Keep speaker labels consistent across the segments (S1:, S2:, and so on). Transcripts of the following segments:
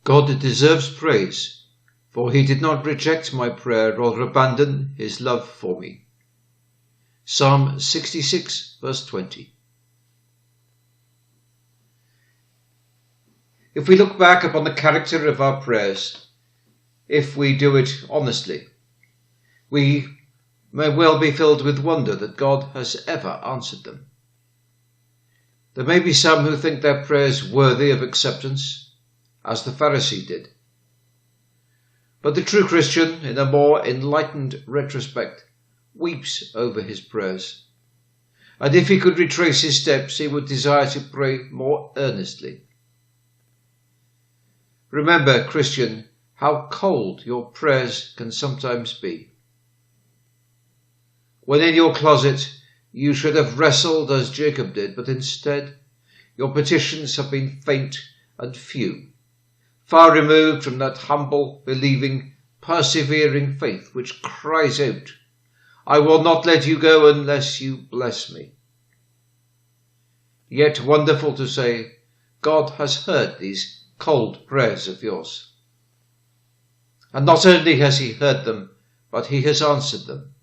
S1: God deserves praise, for he did not reject my prayer or abandon his love for me. Psalm 66, verse 20. If we look back upon the character of our prayers, if we do it honestly, we may well be filled with wonder that God has ever answered them. There may be some who think their prayers worthy of acceptance, as the Pharisee did. But the true Christian, in a more enlightened retrospect, weeps over his prayers. And if he could retrace his steps, he would desire to pray more earnestly. Remember, Christian, how cold your prayers can sometimes be. When in your closet, you should have wrestled as Jacob did, but instead, your petitions have been faint and few, far removed from that humble, believing, persevering faith which cries out, "I will not let you go unless you bless me." Yet wonderful to say, God has heard these cold prayers of yours. And not only has he heard them, but he has answered them.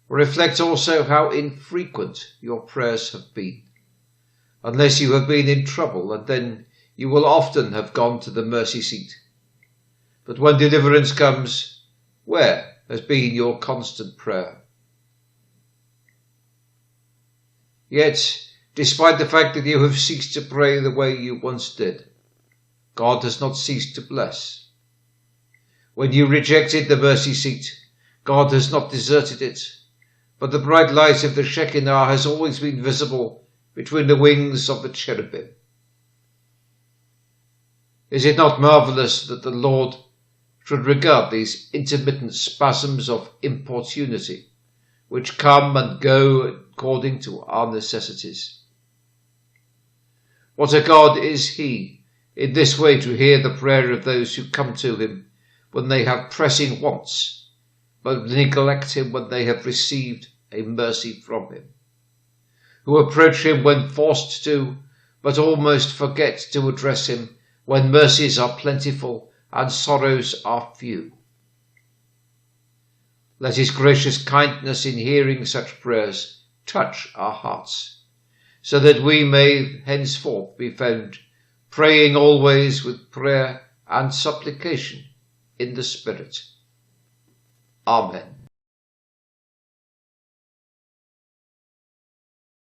S1: Reflect also how infrequent your prayers have been, unless you have been in trouble, and then you will often have gone to the mercy seat. But when deliverance comes, where has been your constant prayer? Yet, despite the fact that you have ceased to pray the way you once did, God has not ceased to bless. When you rejected the mercy seat, God has not deserted it, but the bright light of the Shekinah has always been visible between the wings of the cherubim. Is it not marvellous that the Lord should regard these intermittent spasms of importunity, which come and go according to our necessities? What a God is he, in this way to hear the prayer of those who come to him when they have pressing wants, but neglect him when they have received a mercy from him, who approach him when forced to, but almost forget to address him when mercies are plentiful and sorrows are few. Let his gracious kindness in hearing such prayers touch our hearts, so that we may henceforth be found praying always with prayer and supplication in the Spirit. Amen.